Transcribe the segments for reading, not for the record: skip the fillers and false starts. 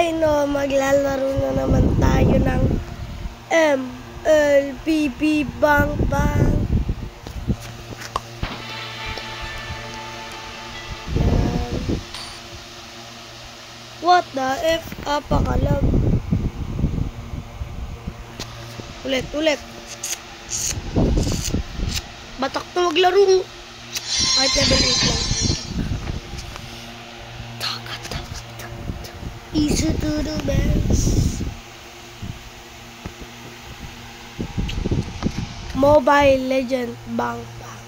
Ay no, maglalaro na naman tayo ng MLBB Bang Bang. Yan. What the F? Apakalam. Ulit. Batak na maglaro. Kahit level 8 lang. Easy to the best. Mobile Legend Bang Bang.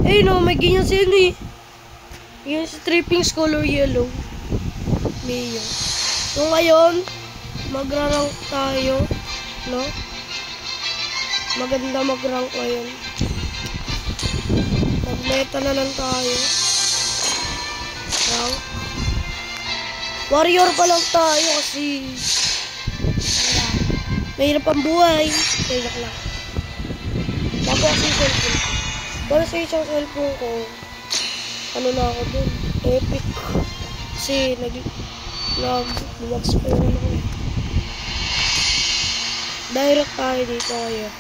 Eh no, may ganyan siya eh. Yung strippings color yellow. Mayo. So ngayon, magra-rank tayo. No? Maganda mag-rank ngayon. Mag-meta na lang tayo. Rank. Warrior pa lang tayo kasi mahirap ang buhay. Kaya lang. Bago kasi yung cellphone. Para sa isang cellphone ko, ano na ako dun? Epic. Kasi nag-max pa yun ako eh. Direct tayo dito kaya.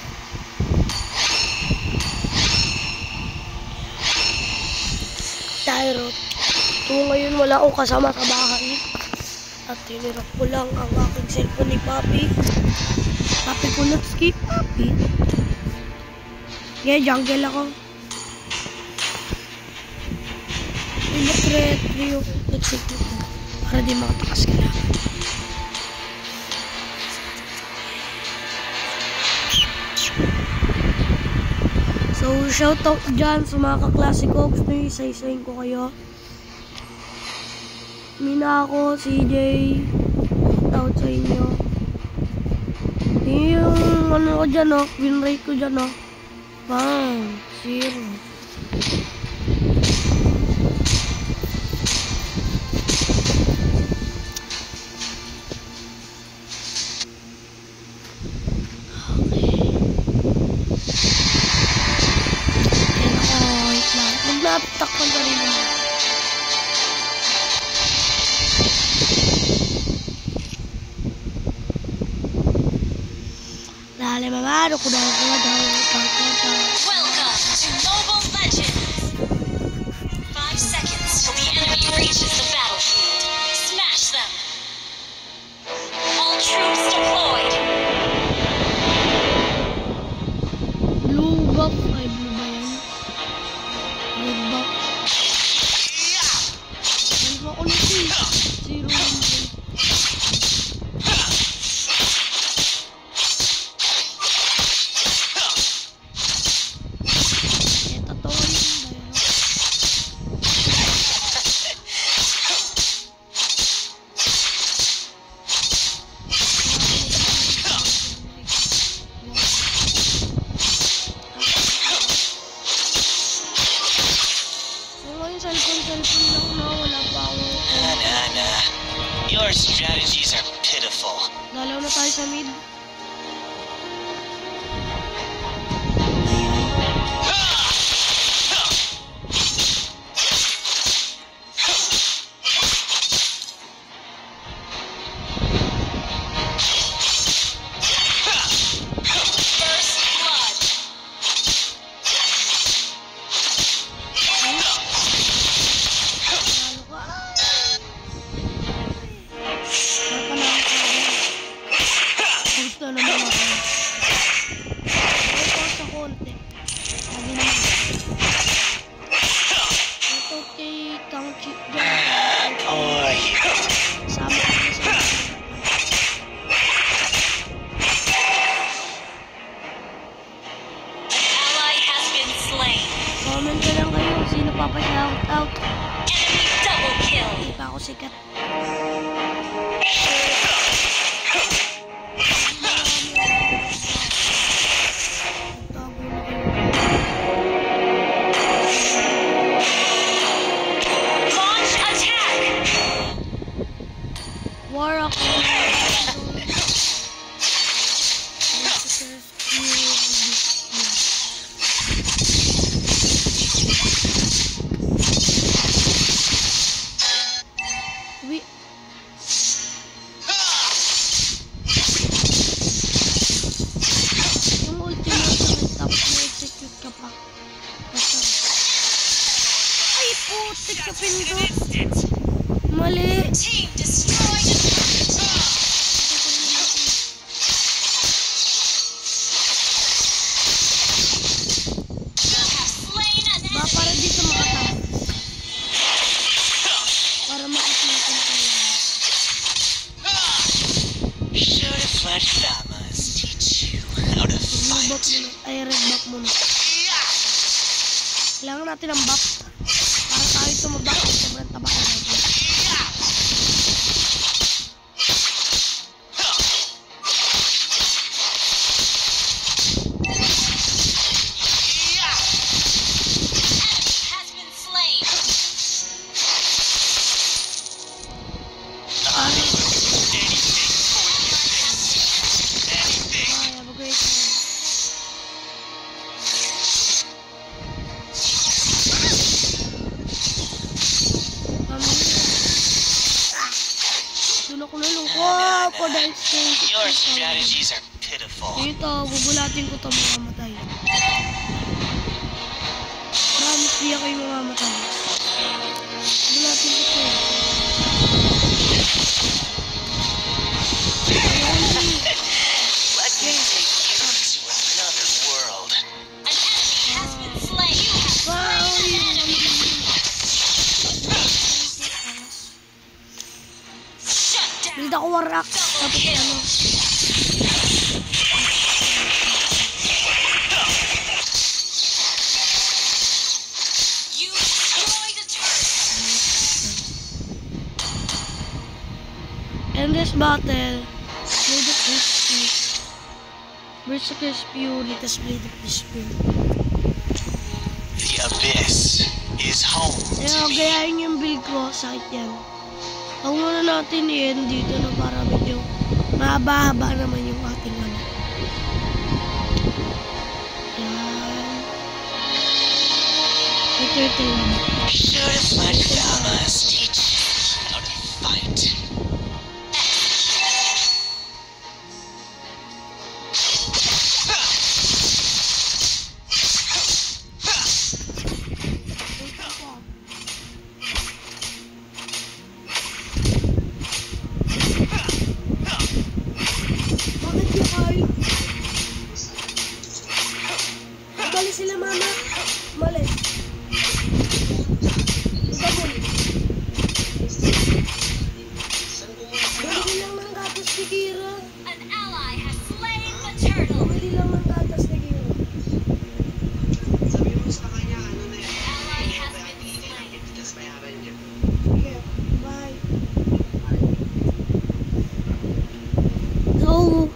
Direct. So ngayon wala akong kasama sa bahay. At tinirap ko lang ang aking cellphone ni Papi. Papi Kulutski, Papi. Ngayon, jungle ako. Pinag-create yung execute ko. Para di makatakas ka lang. So, shoutout dyan sa mga kaklase ko. Gusto nyo isa-isahin ko kayo. Mina ako, CJ. Shoutout sa inyo. Yung ano ko dyan, oh. Win rate ko dyan, oh. 0. Takpan ka rin naman. Dale, mamaro ko daw. Welcome to Mobile Legends. 5 seconds till the enemy reaches the battlefield. Smash them. All troops deployed. Blue buff. Ay, blue ba yan? Red buff. Ano ba ulit eh? 0 lang din. Cellphone lang na wala pa ako. Nah. Your strategies are pitiful. Dalaw na tayo sa mid. Comment na lang kayo kung sino papashoutout. Enemy double kill. Hindi pa ako sikat. Launch attack. War ako. open to. Mali. Team destroyed a turret. You have slain an Ba, para enemy. dito makatap. Para makatapin tayo. Should have let Thamas teach you how to Blue buff fight. muna. Ay, red buff muna. Kailangan natin ng buff. Para tayo tumabak. Sobrang taba na natin. Has been slain. Bye, have a great time. Doon ako nalungkot for the exchange. Your strategies are pitiful. Dito, gugulatin ko ito mamamatay. Promise, di ako yung mamamatay. Gugulatin ko ito. Let me take you to another world. An enemy has been slain. You have slain an enemy. Shut down. Build ako warak. Tapos ano. You destroyed a turret. In this battle, Blade of Crispy. Berserker's Fury, tas Blade of Despair. The abyss is home Kaya to me. gayahin yung build ko, sakit yan. Ang muna natin yun dito na para medyo mahaba-haba naman yung ating ano. Yan. May turtle naman. Should have let Thamas teach you how to fight. Bakit yung Carl? Mali sila mama. Mali. Double. Bili lang ng gatas ni Kira. An ally has slain the turtle. Bili lang ng gatas ni Kira. Ally has been slain. Okay, bye. So,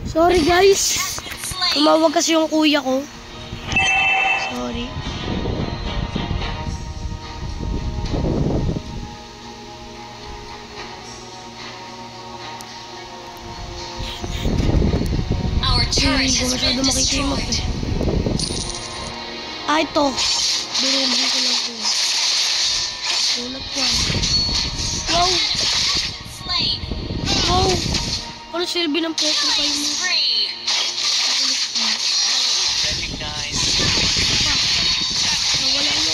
sorry guys. Has been slain. Tumawag kasi yung kuya ko. Sorry. Our turret Hindi ko has masyado been makita yung map destroyed. eh. Ah, ito. Binubuhin ko lang po. Ulat yan. Wow! Slain. Wow! Ano silbi ng Petro kayo mo? Free. Recognize. Nawala mo.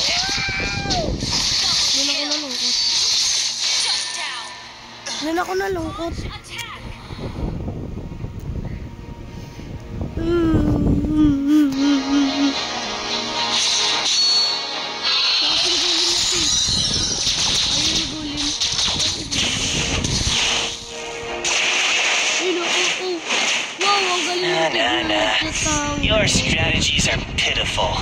Doon ako nalungkot. Shut down. Doon ako nalungkot. Attack. Bakit gulin natin? Ayun, gulin. Ayun, oh. Wow, ang galing Nah, natin. nah, nah. Your strategies are pitiful.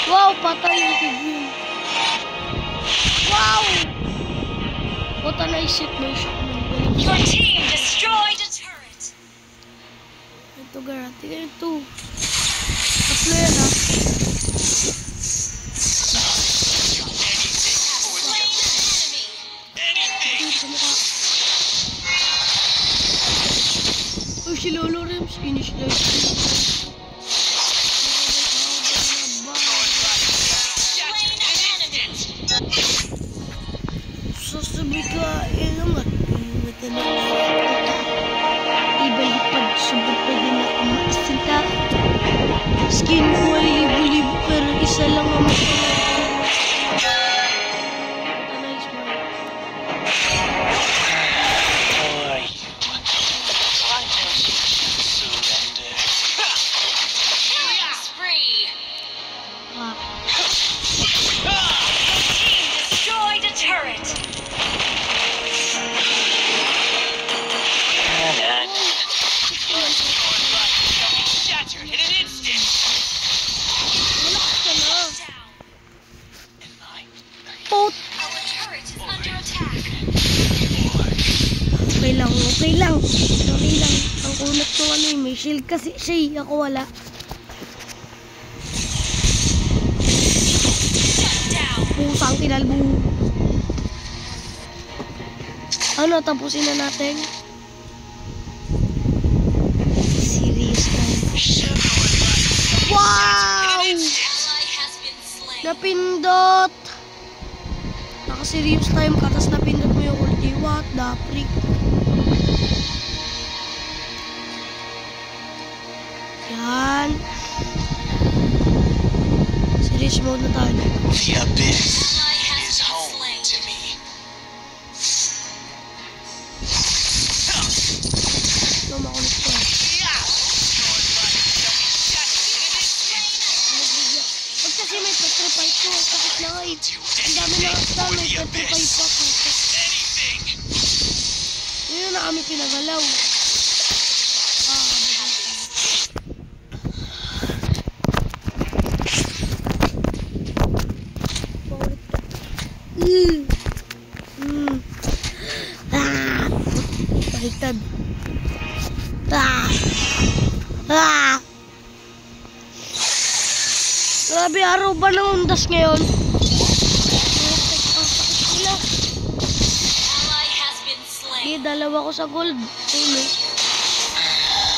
Wow, patay yung tigil. Wow! What a nice shit na shot ng galing. Your team destroyed a turret. Ito, gara. Tingnan ito. Tatlo yan, ha? Slain an enemy. Ito, sa mukha. Oh, si Lolo Rems. Finish life. Slain an enemy. Sasabi ka, naman. Iwata na ibalipad, subad pa din ako maisinta. Skin mo ay libo-libo, pero isa na lang naman sila. Nice man. Why don't you just surrender? Killing spree. Ah. Team destroyed a turret. Shattered in an instant. Relax ka na. And my Pot. Our turret is under attack. Okay lang, okay lang. Okay lang. Ang kunat ko ano eh, may shield kasi siya eh. Ako wala. Shut down. Pusang kinalbo. Ano, tapusin na natin. Serious time. Wow! Ally has been slain. Napindot! Naka-serious time ka, tas napindot mo yung ulti. What the freak? Yan. Serious mode na tayo. The abyss Ally has is been home slain. to me. No, makulit ko. Pag kasi may petrify ko, sakit na nga eh. Ang dami na kasi may petrify pa po. Anything. Yun na kami pinagalaw. Baliktad. Grabe, araw ba ng undas ngayon? Ally has been slain. Di, dalawa ko sa gold. Ayun eh.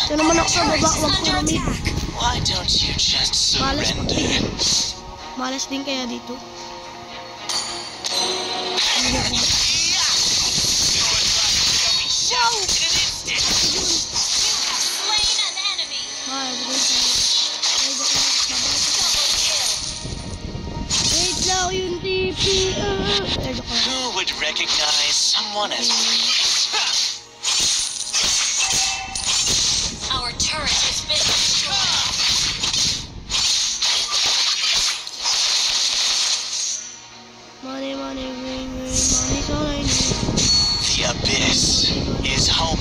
Ito naman ako sa baba, wag ko ramid. Why don't you just Malas surrender? magtingin. Malas din kaya dito. Slain an enemy. Double kill. Wait lang yung TP. Who would recognize someone as previous? Our turret has been destroyed. Money, money, ring, ring, money's all I need. The abyss is home.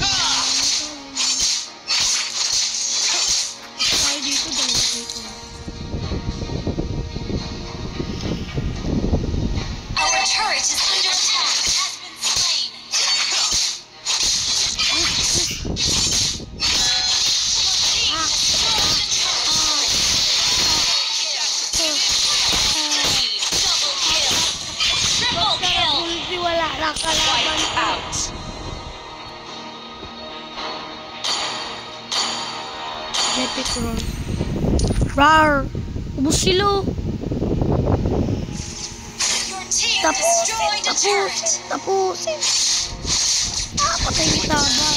Tayo dito, dalawa dito. Our turret is under attack. Has been slain. Double kill. Ulti, wala na kalaban. Out. Epic roar. Rar! Ubus sila. Your team Tapos, destroyed a tapos, turret. tapusin. Patay ni Taba.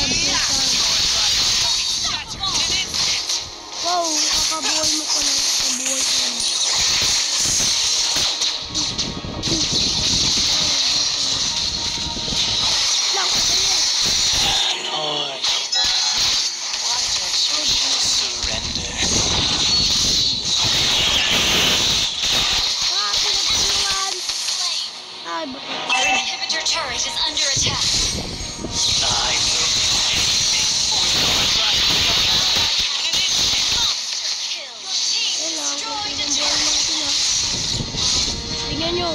Wow, kakabuhay mo pala. Kakabuhay ko. Lang, Lord, why don't you just surrender? pinagtulungan. Ay, ba't Our inhibitor turret is under attack. I will do anything for your life. Kill. Your team kailangan ko destroyed a pinagbuhay turret. natin ah. Tingnan nyo,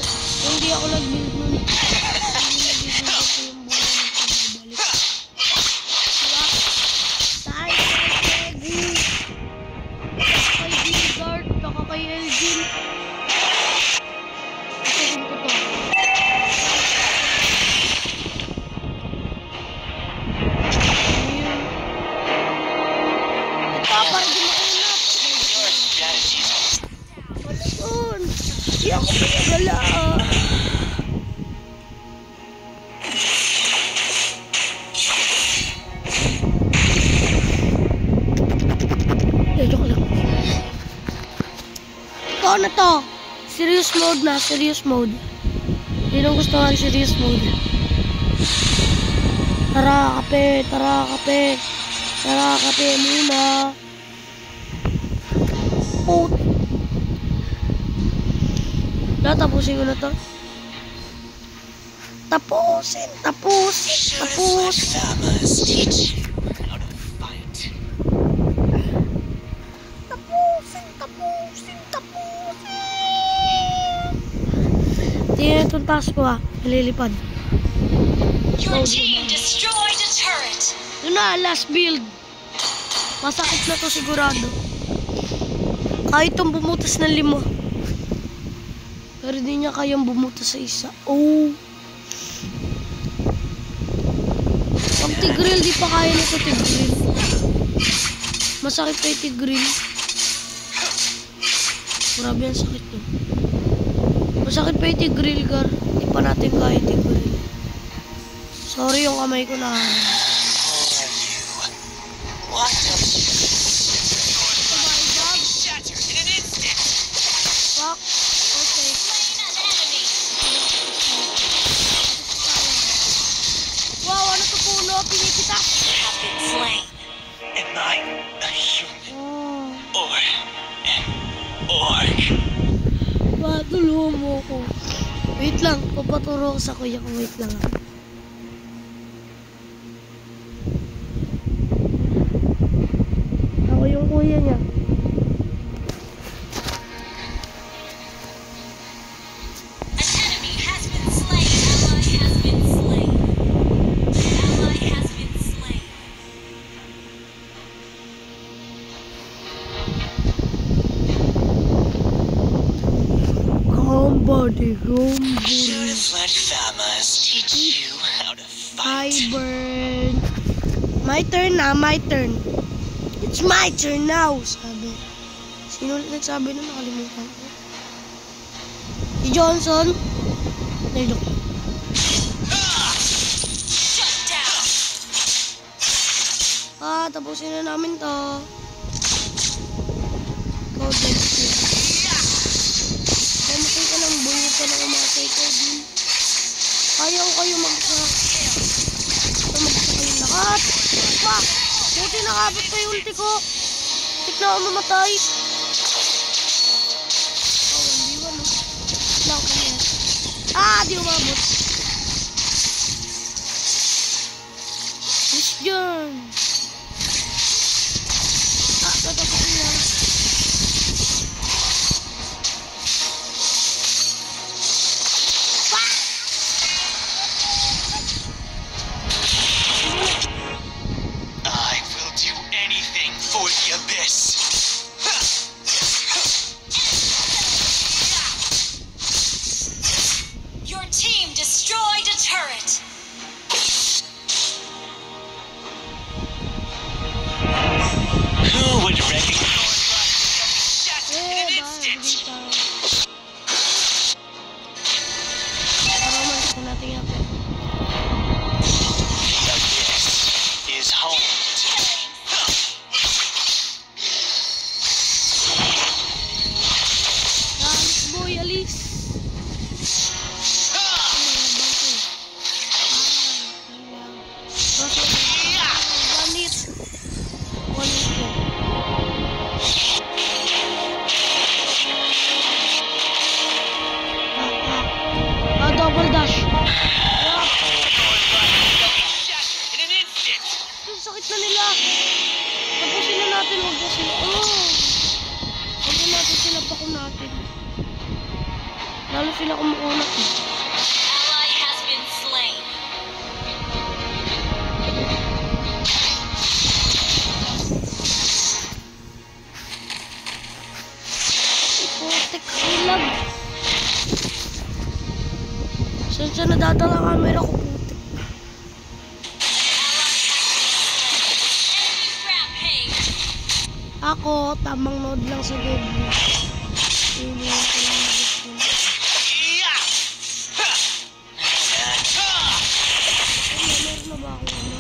hindi ako nag-build nun. Hindi nag-build ko yung buhay natin. Babalik. Diba? Tayo kay Tegu. Kay Gilgard, saka kay Elgin. Ito ko to. Ayun. Ito, para di makunat. Your strategies Wala doon. Hindi ako pinagala. Serious mode na, serious mode. Hindi nang gusto nga serious mode. Tara, kape, tara, kape. Tara, kape muna. Oh. Tapusin ko na to. Tapusin. Famas teach you how to fight. Tapusin. Tingnan itong task ko nalilipad. Your team destroyed a turret. Yun na, last build. Masakit na to sigurado. Kahit itong bumutas ng 5. Pero di niya kayang bumutas sa isa. Oh. Pag Tigreal, di pa kaya nito Tigreal. Masakit pa yung Tigreal. Grabe ang sakit to. Masakit pa yung Tigreal, Gar. Di pa natin kaya yung Tigreal. Sorry yung kamay ko na. What else? Shatter in an instant. Fuck. Okay. Slain an enemy. Wow, ano to puno? Pinipitak. You have been slain. Am I a human Oh. or an orc? Tulungan mo ko. Wait lang. Papaturo ko sa kuya ko. Wait lang. Ako yung kuya niya. An enemy has been slain. Ally has been slain. Ally has been slain. Somebody, Should have let Famas teach you how to Hi, fight. burn. My turn na, my turn. It's my turn now, sabi. Sino ulit nagsabi na nakalimutan ko? Si Johnson? Ay, joke. Shut down. Tapusin na namin to. Ikaw din. Mamatay ka ng bungo ka na umatay ko din. Kaya ko kayo magsa. Magsa kayong lahat. Fuck! Buti nakabot pa yung ulti ko. Tik na ako mamatay. Oh, hindi wala. Lang ko yan. Di umabot. Miss John. Tatapusin na. I will do anything for the abyss. Your team destroyed a turret. Who would recognize shatter in an instant? The abyss is home to Boy, Alice. Double dash. shatter in an instant. Ang sakit na nila. Tapusin na natin. Huwag na sila. Huwag na natin sila pako natin. Lalo sila kumukunat. Ally has been slain. Putik ilag. Saan siya nadadala ang camera ko, putik. Enemy rampage. Ako, tamang node lang sa game. Hindi ko lang gusto. Meron na ba ako ano?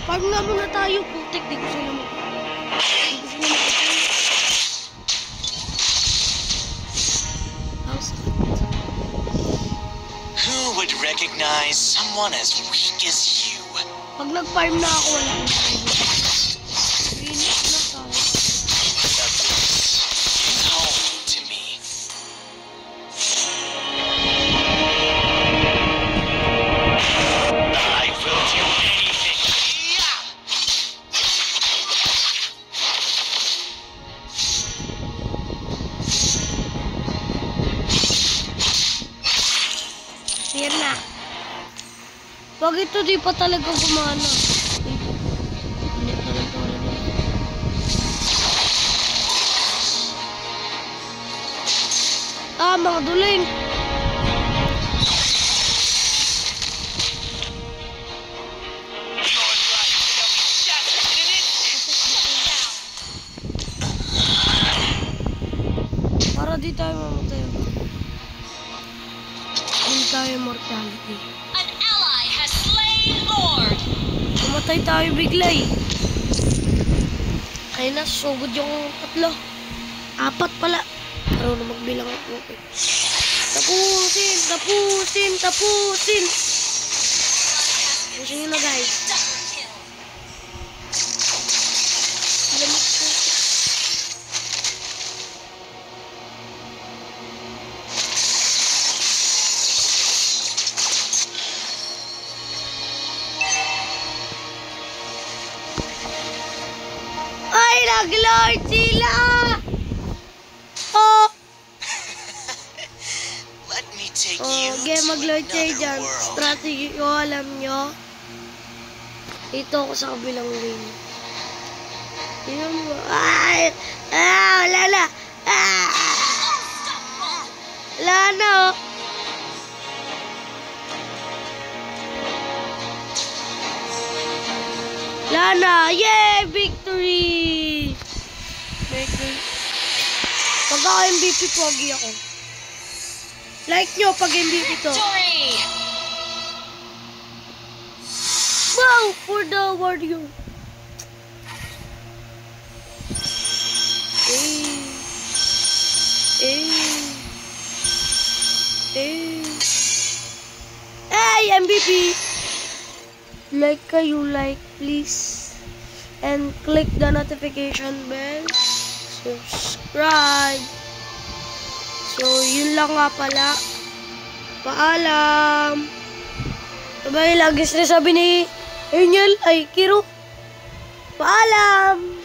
Pag nga muna tayo, putik, di ko sila makapag. would recognize someone as weak as you. Pag nag-farm na ako, wala akong Finish na tayo. The beast is home to me. I will do anything. Yeah! Yan na. Wag ito, di pa talaga gumana. Ulit na lang ito. Ah, mga duling. Your life shall be shattered in an instant. Para di tayo mamatay. Hindi tayo mortality. An ally has slain Lord. Pumatay tayo bigla eh. Ay na, sugod yung tatlo. 4 pala. Pero na magbilang ako. Tapusin! Tapusin! Tapusin! Tapusin nyo na guys. Double kill. Lamig po. Ay, nag-lord sila! Oh! Let me take Oh, you game to mag-lord kayo another dyan. world. Strategy ko, alam nyo. Dito ako sa kabilang lane. Tingnan mo. Ay! Ah! Wala na! Ah! Wala na, oh. Wala na! Yay! Victory! Victory. Pag ako MVP, pogi ako. Like nyo pag MVP to. Victory. Wow! For the warrior. Hey, MVP! Like kayo, like please. And click the notification bell. Subscribe. So, yun lang nga pala. Paalam. Sabay, lagi sabi ni Angel, ay, Kiro. Paalam.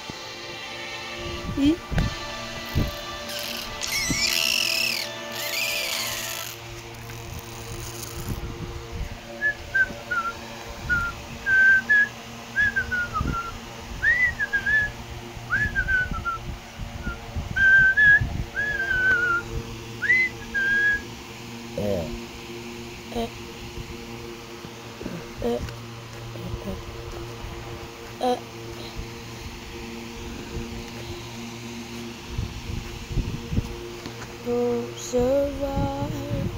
Don't survive.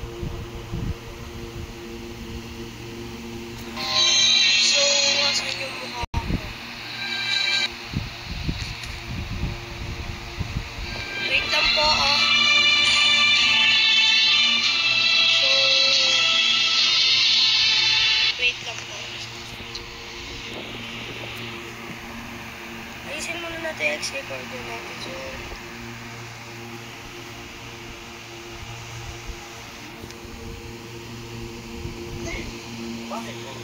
So, asan yung mukha ko? Wait lang po, ah. So, wait lang po. Ayusin muna natin yung X-recorder natin. So, Bakit mo